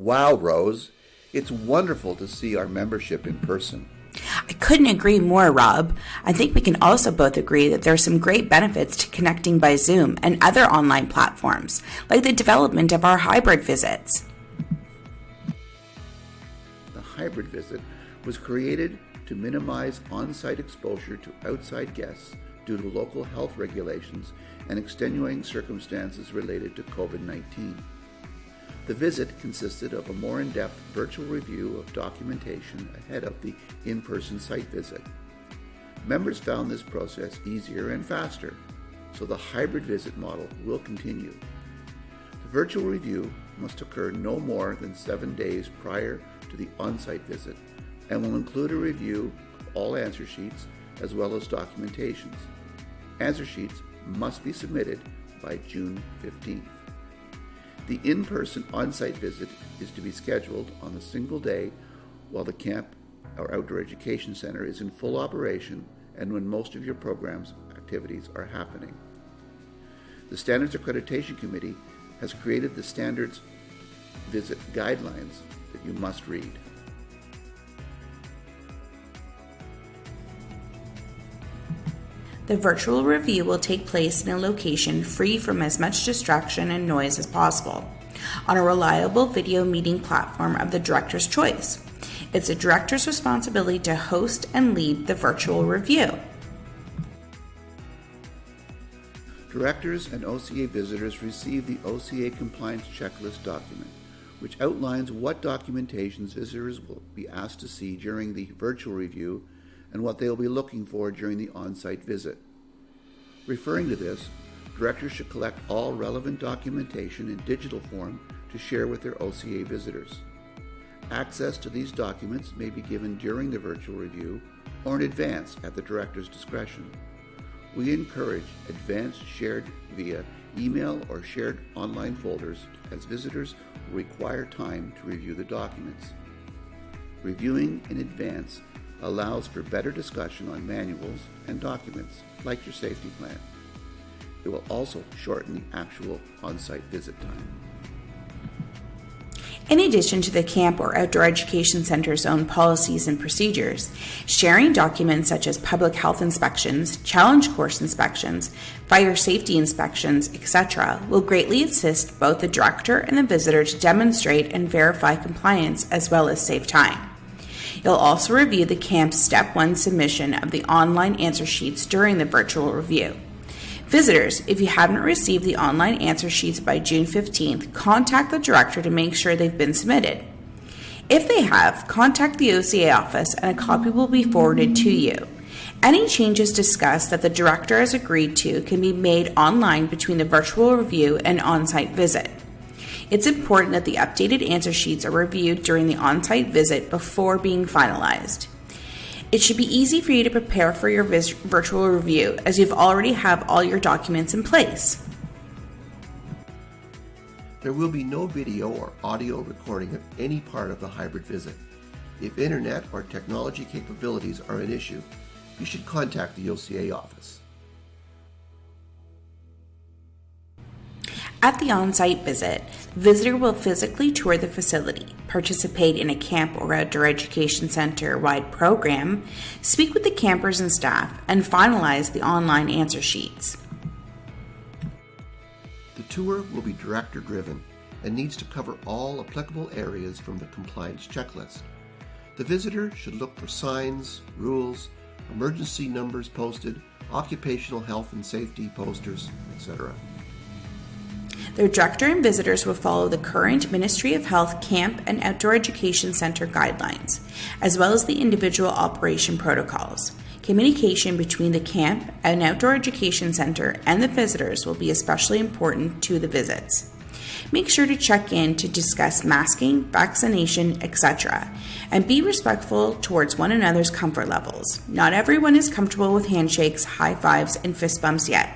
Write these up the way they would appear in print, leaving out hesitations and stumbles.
Wow, Rose, it's wonderful to see our membership in person. I couldn't agree more, Rob. I think we can also both agree that there are some great benefits to connecting by Zoom and other online platforms, like the development of our hybrid visits. The hybrid visit was created to minimize on-site exposure to outside guests due to local health regulations and extenuating circumstances related to COVID-19. The visit consisted of a more in-depth virtual review of documentation ahead of the in-person site visit. Members found this process easier and faster, so the hybrid visit model will continue. The virtual review must occur no more than 7 days prior to the on-site visit and will include a review of all answer sheets as well as documentations. Answer sheets must be submitted by June 15th. The in-person on-site visit is to be scheduled on a single day while the camp or outdoor education center is in full operation and when most of your program's activities are happening. The Standards Accreditation Committee has created the Standards Visit Guidelines that you must read. The virtual review will take place in a location free from as much distraction and noise as possible, on a reliable video meeting platform of the director's choice. It's the director's responsibility to host and lead the virtual review. Directors and OCA visitors receive the OCA Compliance Checklist document, which outlines what documentations visitors will be asked to see during the virtual review and what they will be looking for during the on-site visit. Referring to this, directors should collect all relevant documentation in digital form to share with their OCA visitors. Access to these documents may be given during the virtual review or in advance at the director's discretion. We encourage advance shared via email or shared online folders as visitors will require time to review the documents. Reviewing in advance allows for better discussion on manuals and documents, like your safety plan. It will also shorten the actual on-site visit time. In addition to the camp or outdoor education center's own policies and procedures, sharing documents such as public health inspections, challenge course inspections, fire safety inspections, etc. will greatly assist both the director and the visitor to demonstrate and verify compliance as well as save time. You'll also review the camp's Step 1 submission of the online answer sheets during the virtual review. Visitors, if you haven't received the online answer sheets by June 15th, contact the director to make sure they've been submitted. If they have, contact the OCA office and a copy will be forwarded to you. Any changes discussed that the director has agreed to can be made online between the virtual review and on-site visit. It's important that the updated answer sheets are reviewed during the on-site visit before being finalized. It should be easy for you to prepare for your virtual review as you've already have all your documents in place. There will be no video or audio recording of any part of the hybrid visit. If internet or technology capabilities are an issue, you should contact the OCA office. At the on-site visit, the visitor will physically tour the facility, participate in a camp or outdoor education center-wide program, speak with the campers and staff, and finalize the online answer sheets. The tour will be director-driven and needs to cover all applicable areas from the compliance checklist. The visitor should look for signs, rules, emergency numbers posted, occupational health and safety posters, etc. The director and visitors will follow the current Ministry of Health Camp and Outdoor Education Center guidelines, as well as the individual operation protocols. Communication between the camp and outdoor education center and the visitors will be especially important to the visits. Make sure to check in to discuss masking, vaccination, etc., and be respectful towards one another's comfort levels. Not everyone is comfortable with handshakes, high fives, and fist bumps yet.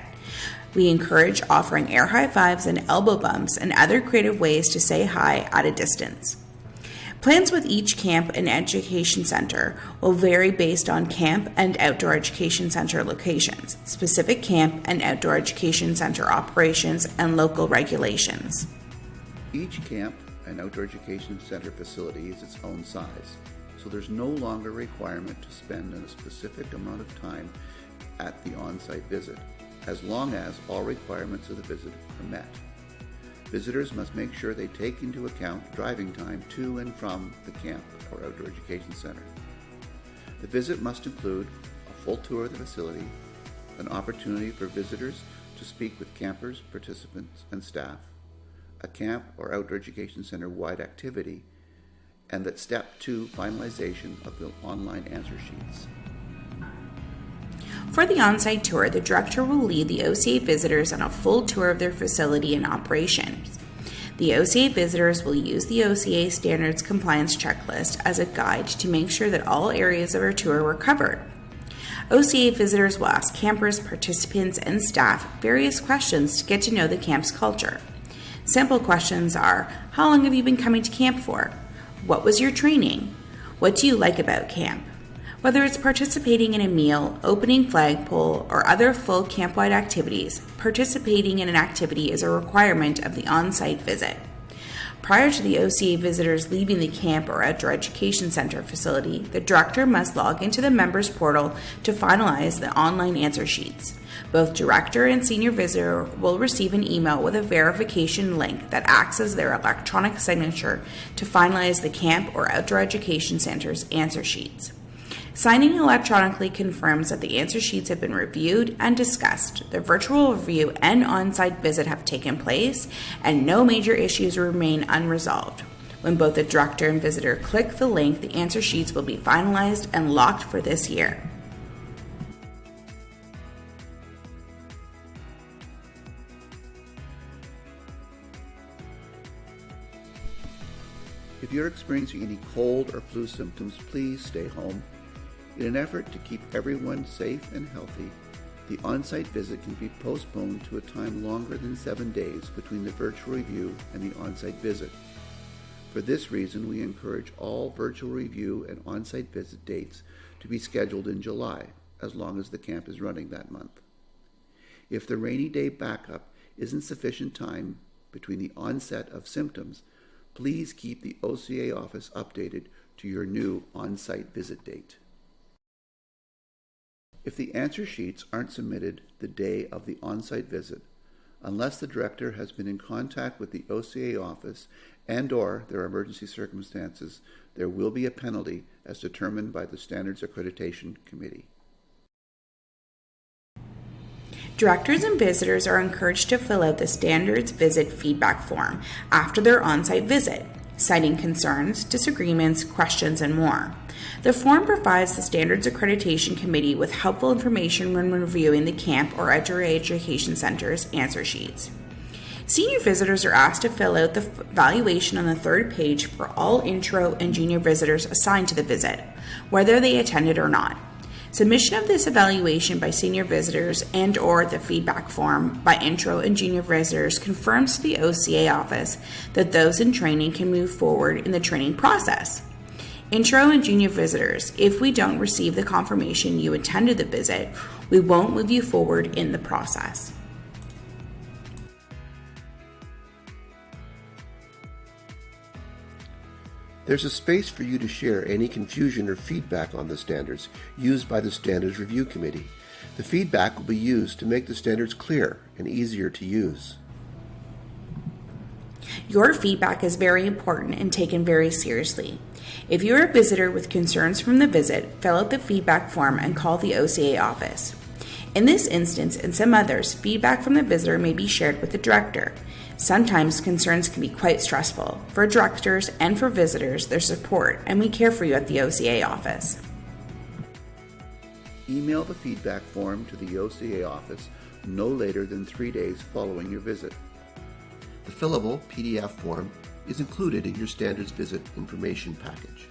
We encourage offering air high fives and elbow bumps and other creative ways to say hi at a distance. Plans with each camp and education center will vary based on camp and outdoor education center locations, specific camp and outdoor education center operations, and local regulations. Each camp and outdoor education center facility is its own size, so there's no longer a requirement to spend a specific amount of time at the on-site visit, as long as all requirements of the visit are met. Visitors must make sure they take into account driving time to and from the camp or outdoor education center. The visit must include a full tour of the facility, an opportunity for visitors to speak with campers, participants, and staff, a camp or outdoor education center-wide activity, and that Step 2 finalization of the online answer sheets. For the on-site tour, the director will lead the OCA visitors on a full tour of their facility and operations. The OCA visitors will use the OCA Standards Compliance Checklist as a guide to make sure that all areas of our tour were covered. OCA visitors will ask campers, participants, and staff various questions to get to know the camp's culture. Simple questions are, how long have you been coming to camp for? What was your training? What do you like about camp? Whether it's participating in a meal, opening flagpole, or other full camp-wide activities, participating in an activity is a requirement of the on-site visit. Prior to the OCA visitors leaving the camp or outdoor education center facility, the director must log into the members portal to finalize the online answer sheets. Both director and senior visitor will receive an email with a verification link that acts as their electronic signature to finalize the camp or outdoor education center's answer sheets. Signing electronically confirms that the answer sheets have been reviewed and discussed, the virtual review and on-site visit have taken place, and no major issues remain unresolved. When both the director and visitor click the link, the answer sheets will be finalized and locked for this year. If you're experiencing any cold or flu symptoms, please stay home. In an effort to keep everyone safe and healthy, the on-site visit can be postponed to a time longer than 7 days between the virtual review and the on-site visit. For this reason, we encourage all virtual review and on-site visit dates to be scheduled in July, as long as the camp is running that month. If the rainy day backup isn't sufficient time between the onset of symptoms, please keep the OCA office updated to your new on-site visit date. If the answer sheets aren't submitted the day of the on-site visit, unless the director has been in contact with the OCA office and/or there are emergency circumstances, there will be a penalty as determined by the Standards Accreditation Committee. Directors and visitors are encouraged to fill out the Standards Visit Feedback Form after their on-site visit, citing concerns, disagreements, questions, and more. The form provides the Standards Accreditation Committee with helpful information when reviewing the camp or outdoor education center's answer sheets. Senior visitors are asked to fill out the evaluation on the third page for all intro and junior visitors assigned to the visit, whether they attended or not. Submission of this evaluation by senior visitors and/or the feedback form by intro and junior visitors confirms to the OCA office that those in training can move forward in the training process. Intro and junior visitors, if we don't receive the confirmation you attended the visit, we won't move you forward in the process. There's a space for you to share any confusion or feedback on the standards used by the Standards Review Committee. The feedback will be used to make the standards clear and easier to use. Your feedback is very important and taken very seriously. If you are a visitor with concerns from the visit, fill out the feedback form and call the OCA office. In this instance and some others, feedback from the visitor may be shared with the director. Sometimes concerns can be quite stressful. For directors and for visitors, there's support, and we care for you at the OCA office. Email the feedback form to the OCA office no later than 3 days following your visit. The fillable PDF form is included in your Standards Visit information package.